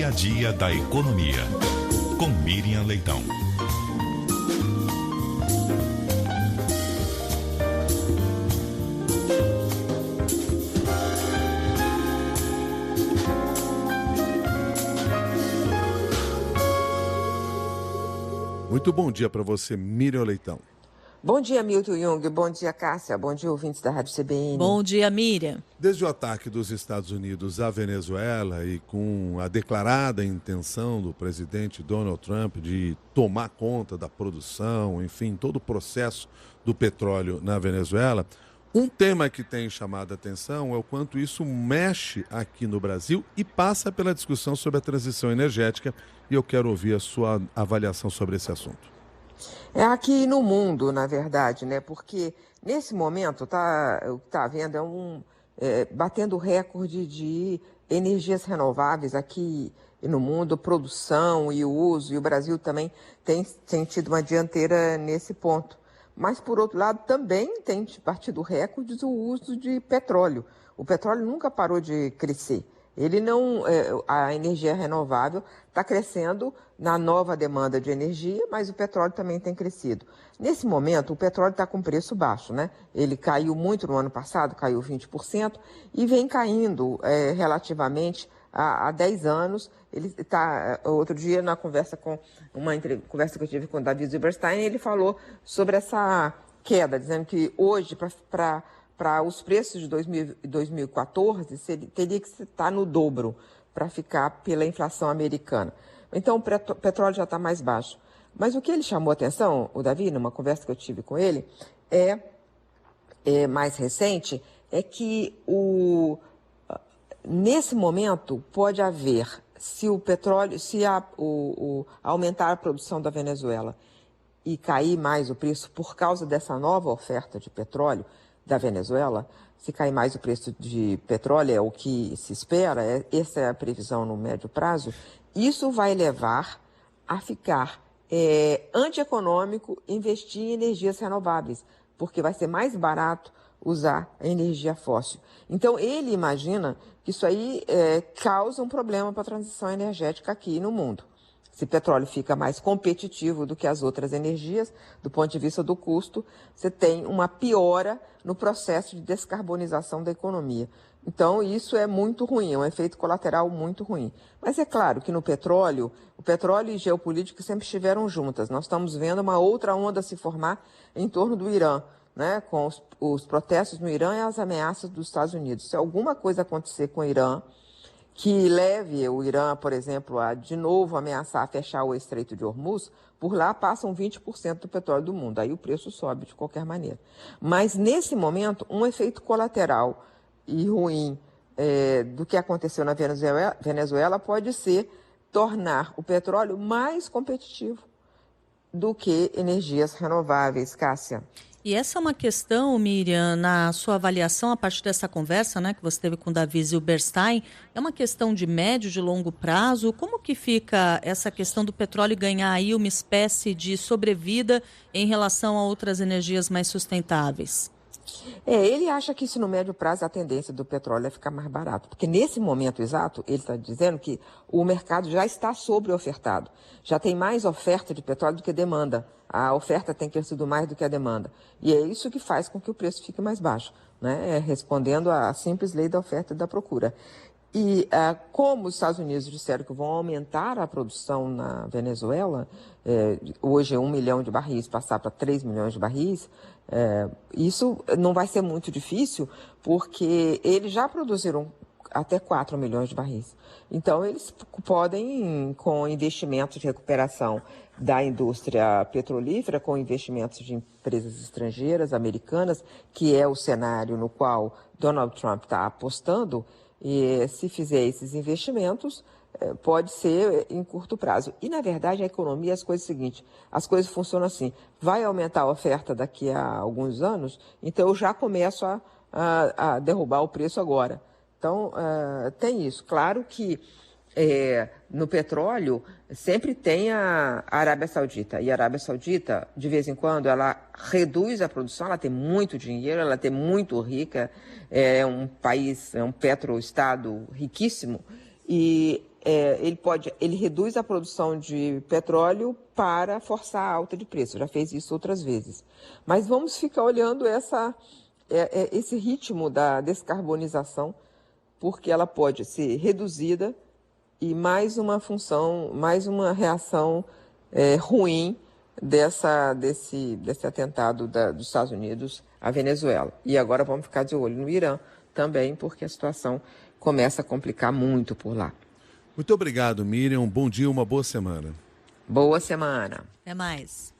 dia a dia da economia. Com Miriam Leitão. Muito bom dia para você, Miriam Leitão. Bom dia, Milton Jung. Bom dia, Cássia. Bom dia, ouvintes da Rádio CBN. Bom dia, Miriam. Desde o ataque dos Estados Unidos à Venezuela e com a declarada intenção do presidente Donald Trump de tomar conta da produção, enfim, todo o processo do petróleo na Venezuela, um tema que tem chamado a atenção é o quanto isso mexe aqui no Brasil e passa pela discussão sobre a transição energética, e eu quero ouvir a sua avaliação sobre esse assunto. É aqui no mundo, na verdade, né? Porque nesse momento o que está havendo batendo recorde de energias renováveis aqui no mundo, produção e uso, e o Brasil também tem tido uma dianteira nesse ponto. Mas, por outro lado, também tem batido recordes o uso de petróleo. O petróleo nunca parou de crescer. A energia renovável está crescendo na nova demanda de energia, mas o petróleo também tem crescido. Nesse momento, o petróleo está com preço baixo, né? Ele caiu muito no ano passado, caiu 20%, e vem caindo relativamente há 10 anos. Ele está, outro dia, na conversa que eu tive com o Davi Zilberstein, ele falou sobre essa queda, dizendo que hoje, para os preços de 2014, teria que estar no dobro para ficar pela inflação americana. Então, o petróleo já está mais baixo. Mas o que ele chamou a atenção, o Davi, numa conversa que eu tive com ele, mais recente, é que nesse momento pode haver, se o petróleo, aumentar a produção da Venezuela e cair mais o preço por causa dessa nova oferta de petróleo da Venezuela, se cair mais o preço de petróleo, é o que se espera, essa é a previsão no médio prazo, isso vai levar a ficar antieconômico investir em energias renováveis, porque vai ser mais barato usar a energia fóssil. Então, ele imagina que isso aí causa um problema para a transição energética aqui no mundo. Se o petróleo fica mais competitivo do que as outras energias, do ponto de vista do custo, você tem uma piora no processo de descarbonização da economia. Então, isso é muito ruim, é um efeito colateral muito ruim. Mas é claro que no petróleo, o petróleo e geopolítica sempre estiveram juntas. Nós estamos vendo uma outra onda se formar em torno do Irã, né, com os protestos no Irã e as ameaças dos Estados Unidos. Se alguma coisa acontecer com o Irã, que leve o Irã, por exemplo, a de novo ameaçar fechar o Estreito de Hormuz, por lá passam 20% do petróleo do mundo. Aí o preço sobe de qualquer maneira. Mas, nesse momento, um efeito colateral e ruim do que aconteceu na Venezuela pode ser tornar o petróleo mais competitivo do que energias renováveis, Cássia. E essa é uma questão, Miriam, na sua avaliação, a partir dessa conversa, né, que você teve com o Davi Zilberstein, é uma questão de médio, de longo prazo? Como que fica essa questão do petróleo ganhar aí uma espécie de sobrevida em relação a outras energias mais sustentáveis? Ele acha que isso no médio prazo a tendência do petróleo é ficar mais barato, porque nesse momento exato, ele está dizendo que o mercado já está sobreofertado, já tem mais oferta de petróleo do que demanda, a oferta tem crescido mais do que a demanda, e é isso que faz com que o preço fique mais baixo, né? Respondendo à simples lei da oferta e da procura. E como os Estados Unidos disseram que vão aumentar a produção na Venezuela, hoje é 1 milhão de barris, passar para 3 milhões de barris, isso não vai ser muito difícil, porque eles já produziram até 4 milhões de barris. Então, eles podem, com investimentos de recuperação da indústria petrolífera, com investimentos de empresas estrangeiras, americanas, que é o cenário no qual Donald Trump está apostando, e se fizer esses investimentos, pode ser em curto prazo. E, na verdade, a economia, as coisas seguintes, as coisas funcionam assim, vai aumentar a oferta daqui a alguns anos, então eu já começo a derrubar o preço agora. Então, tem isso. Claro que no petróleo sempre tem a Arábia Saudita. E a Arábia Saudita, de vez em quando, ela reduz a produção, ela tem muito dinheiro, ela é muito rica, é um país, é um petroestado riquíssimo. E ele reduz a produção de petróleo para forçar a alta de preço, já fez isso outras vezes. Mas vamos ficar olhando esse ritmo da descarbonização, porque ela pode ser reduzida e mais uma reação ruim desse atentado dos Estados Unidos à Venezuela. E agora vamos ficar de olho no Irã também, porque a situação começa a complicar muito por lá. Muito obrigado, Miriam. Um bom dia, uma boa semana. Boa semana. Até mais.